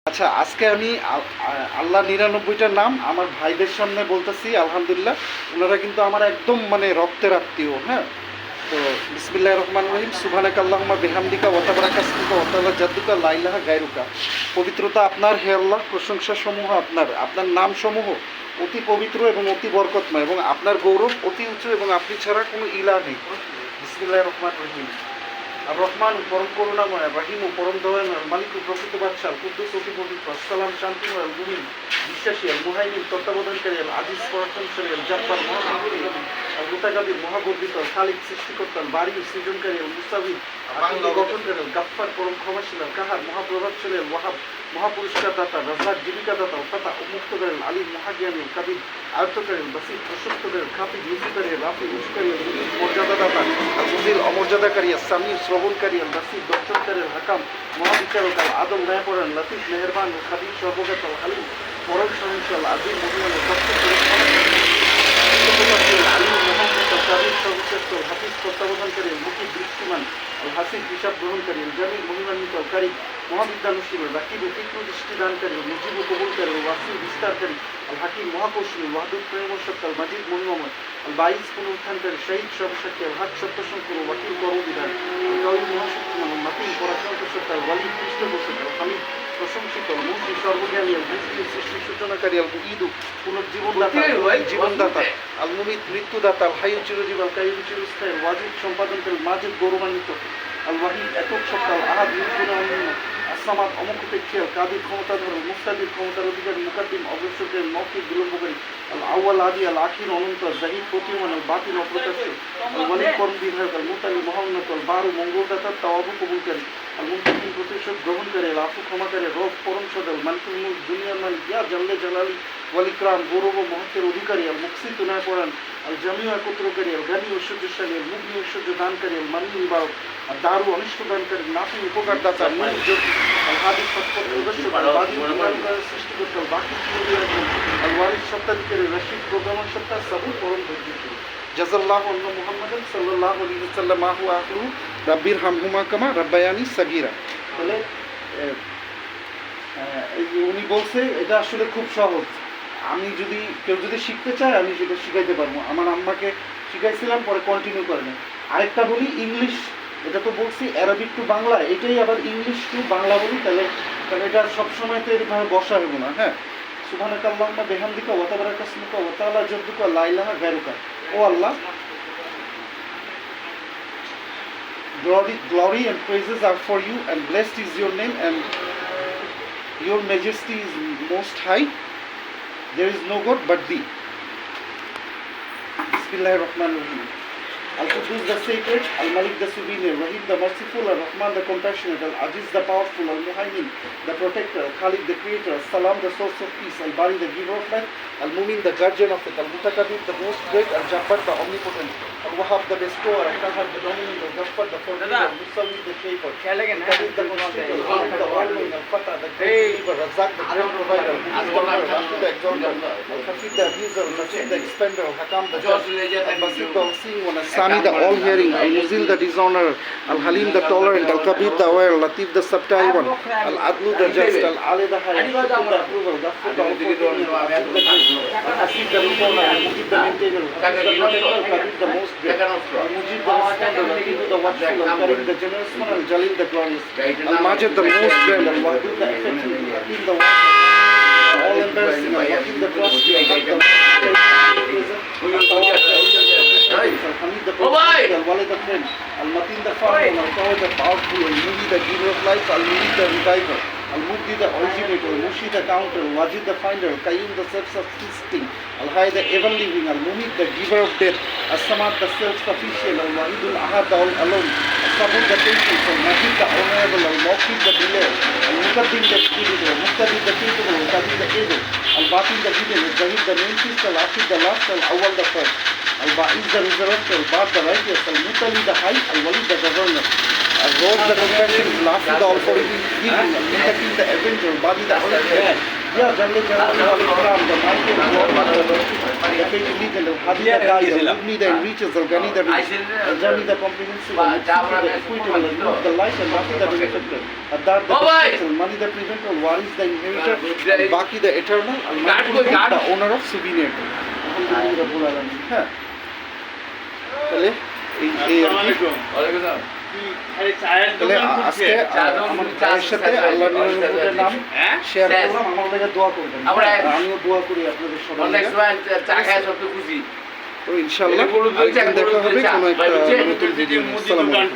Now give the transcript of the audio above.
আচ্ছা, আজকে আমি আল্লাহ ৯৯টা নাম আমার ভাইদের সামনে বলতেছি। আলহামদুলিল্লাহ, ওনারা কিন্তু আমার একদম মানে রক্তের আত্মীয়। হ্যাঁ, তো বিসমিল্লাহির রহমানির রহিম। সুবহানাকা আল্লাহুম্মা বিহামদিকা ওয়া তাবারাকা ইসমুকা ওয়া তাআলা জাদ্দুকা লা ইলাহা গায়রুকা। পবিত্রতা আপনার, হে আল্লাহ, প্রশংসা সমূহ আপনার। আপনার নাম সমূহ অতি পবিত্র এবং অতি বরকতময়, এবং আপনার গৌরব অতি উঁচু, এবং আপনি ছাড়া কোনো ইলাহ নেই। বিসমিল্লাহির রহমানির রহিম। আর রহমান পরম করুণাময়, রাহিম ও পরম দয়াময়, মালিক ও প্রকৃত বাদশাহ, কুদ্দুস অতি পবিত্র, সালাম শান্তিময়, মুমিন বিশ্বাসী, মুহাইমিন তত্ত্বাবধানকারী, আজিজ পরাক্রমশালী, জাব্বার মহামহিম, মুতাকাবির মহাগর্বিত, খালিক সৃষ্টিকর্তা, বাড়ি সৃজনকারী, মুস্তাবিদ আনন্দ গঠনকারী, গাফফার পরম ক্ষমাশীল, কাহার মহাপ্রভাবশালী, ওয়াহাব মহাপুরস্কার দাতা, রাজ্জাক জীবিকা দাতা, ফাতা মুক্তকারী, আলী মহাজ্ঞানী, কাবির আয়ত্তকারী, বাসির প্রশস্তকারী, খাফিদ নিচুকারী, রাফি উঁচুকারী, মর্যাদা দাতা, আর মুজিল অমর্যাদাকারী, সামি শ্রবণকারী, বাসির দর্শনকারী, হাকাম মহাবিচারক, আল আদম ন্যায়পরায়ণ, লতিফ মেহেরবান, খাবির সর্বজ্ঞাত, হালিম পরম সহনশীল, আজিম মহিমান, আলিম মোহাম্মদ, কাবির সর্বশ্রেষ্ঠ, হাফিজ তত্ত্বাবধানকারী, মুকিব দৃষ্টিমান, হাসিব হিসাব গ্রহণকারী, জামিল মহিমান্বিত, কারি মহাবিদ্যানুশীল, রাকিব তীক্ষ্ণ দৃষ্টিদানকারী, মুজিব কবুলকারী, ওয়াসিল বিস্তারকারী, আল হাকিম মহাকৌশলী, ওয়াহাদুল প্রেমশক্তাল, মাজিদ মহিমাময়, আল বাইস পুনরুত্থানকারী, শহীদ সর্বশক্তি, আল হক সত্যশঙ্কর, ওয়াকিল কর্মবিধান, কবি মহাশক্তিমান, মাতিন পরাক্রান্ত সত্তার, ওয়ালি পৃষ্ঠপোষক, হামিদ প্রশংসিত, মুসি সর্বজ্ঞানী, আল মুসলিম সৃষ্টি সূচনাকারী, আল ঈদু পুনর্জীবনদাতা, জীবনদাতা, আল মুমিত মৃত্যুদাতা, আল হাইয়ু চিরজীব, আল কাইয়ুম চিরস্থায়ী, ওয়াজিব সম্পাদনকারী, মাজিদ গৌরবান্বিত, আল ওয়াহিদ একক সত্তা, আল আহাদ নির্গুণান্বিত, আসসামাদ অমুখপেক্ষী, আল কাদির ক্ষমতাধর, মুস্তাদির ক্ষমতার অধিকারী, মুকাদ্দিম অগ্রসরকারী, মৌখিক বিলম্বকারী, আল আউয়াল আদি, আল আখির অনন্ত, জাহিদ প্রতীয়মান, আল বাতিল অপ্রকাশ্য, আল ওয়ালি কর্ম বিধায়ক, আল মুতালি মহাউন্নত, আল বারু মঙ্গলদাতা, তাওয়াবু কবুলকারী, আল মুনতাকিম প্রতিশোধ গ্রহণকারী, আল আফু ক্ষমাকারী, রব পরম সদল, মালিকুল মুলক দুনিয়ার মালিক, ইয়া জাল্লে জালালি ওয়াল ইকরাম, গৌরব ও মহত্বের অধিকারী, আল মুকসিত ন্যায়পরায়ণ, আল জামিউ একত্রকারী, আল গানি ঐশ্বর্যশালী, আল মুগ্নি ঐশ্বর্য দানকারী, আল মানি নিবারক, আর দারু অনিষ্ট দানকারী, নাফি উপকার দাতা, মূল জ্যোতি, আল হাদি সৎপথ প্রদর্শক, আল বাদী সৃষ্টিকর্তা, আল বাকি আল ওয়ারিস সত্তাধিকারী, রশিদ প্রোগ্রামার সত্তা, সাবুর পরম ধৈর্যশীল। জাযাল্লাহু আন্না মুহাম্মাদান সাল্লাল্লাহু আলাইহি ওয়াসাল্লাম মাহু আখরু রাব্বির হামহুমা কামা রাব্বায়ানি সাগীরা। তাহলে উনি বলছে এটা আসলে খুব সহজ। আমি যদি কেউ যদি শিখতে চায় আমি সেটা শিখাইতে পারবো। আমার আম্মাকে শিখাইছিলাম, পরে কন্টিনিউ করে না। আরেকটা বলি ইংলিশ, এটা তো বলছি অ্যারাবিক টু বাংলা, এটাই আবার ইংলিশ টু বাংলা বলি, তাহলে এটা সবসময় তো এরভাবে বসা হবো না। হ্যাঁ, সুবহানাকা আল্লাহুম্মা বিহামদিকা ওয়া তাবারাকা ইসমুকা ওয়া তাআলা জাদ্দুকা লা ইলাহা গায়রুকা। ও আল্লাহ, glory and praises are for you, and blessed is your name, and your majesty is most high. There is no God but thee. Bismillahir Rahmanir Rahim. Al-Quddus the sacred, Al-Malik the superior, Rahim the merciful, Al-Rahman the compassionate, Al-Aziz the powerful, Al-Muhaymin the protector, Al-Khaliq the creator, Al-Salam the source of peace, Al-Bari the giver of life, Al-Mumin the guardian of it, Al-Mutakabir the most great, Al-Jabbar the omnipotent, Al-Wahhab the bestower, Al-Qahhar the dominant, Al-Ghaffar the forgiver, Al-Musawi the shaper, Al-Qadir the constitutor, Al-Haq the all-knowing, Al-Fatah the great believer, Razzaq the great provider, Al-Mu'izz the Rafi the exalter, Al-Hafid the abuser, Al-Nasir the expander, Al-Hakam the judge, Al-Basir the all-seeing one, Al-Sami the all-hearing, Al-Muzil the dishonorer, Al-Halim the tolerant, Al-Kabir the aware, Latif the subtle one, Al-Adlu the just, Al-Ali the high, Al-Shukr the approval, Ghafur the all-forgiving, Al-Aziz the great, Al-Hasib the reformer, Al-Mujib the maintainer, Al-Hafiz the protector, Al-Kabir the most great, Al-Mujib the responder, Al-Latif the watchful, Al-Karim the generous one, Al-Jalil the glorious, Al-Majid the most grand, Al-Wadud the effective, Al-Hakim the wise, all embarrassing, Al-Wakil the trusty, Al-Haq the Al-Hamid the prophet, Al-Walid the friend, Al-Matin the father, Al-Tawad the powerful, Al-Muhi the giver of life, Al-Muhi the reviver, Al-Mubdi the originator, Al-Mushi the counter, Wajid the finder, Qayyum the self-subsisting, Al-Hayy the ever-living, Al-Mumit the giver of death, As-Samad the self-sufficient, Al-Wahidul Ahad the all-alone, Al-Sabur the patient, Al-Majid the honorable, Al-Mawqif the belair, Al-Muqaddim the spiritual, Al-Muqtadir the capable, Al-Qadir the able, Al-Batin the hidden, Al-Zahid the main feast, Al-Akhir the last, Al-Awwal the first, Al-Ba'iz the resurrector, Al-Ba'ad the righteous, Al-Mutali the high, Al-Wali the governor, Al-Rose the compassion, Al-Lafi the all-forgiving, Al-Mutaqin the avenger, Al-Badi the all-care, Ja, جل جلاله والإكرام the mighty and glorious the big legal Hadi the guide the Udni the enriches the Gani the Jani the comprehensive the equitable the good the light and Mati the benefactor Adar the benefactor Mani the preventer Waris the inheritor Baki the eternal the owner of souvenir Alhamdulillah Rabbul Alamin হ্যাঁ তাহলে এই আর কি তাহলে আজকে আমার ভাইয়ের সাথে আল্লাহ নিরানব্বইটার নাম শেয়ার করলাম আমার লেগে দোয়া করবেন আমিও দোয়া করি আপনাদের সবার তো ইনশাআল্লাহ আরেকদিন দেখা হবে কোনো একটা নতুন ভিডিও নিয়ে আসসালামু আলাইকুম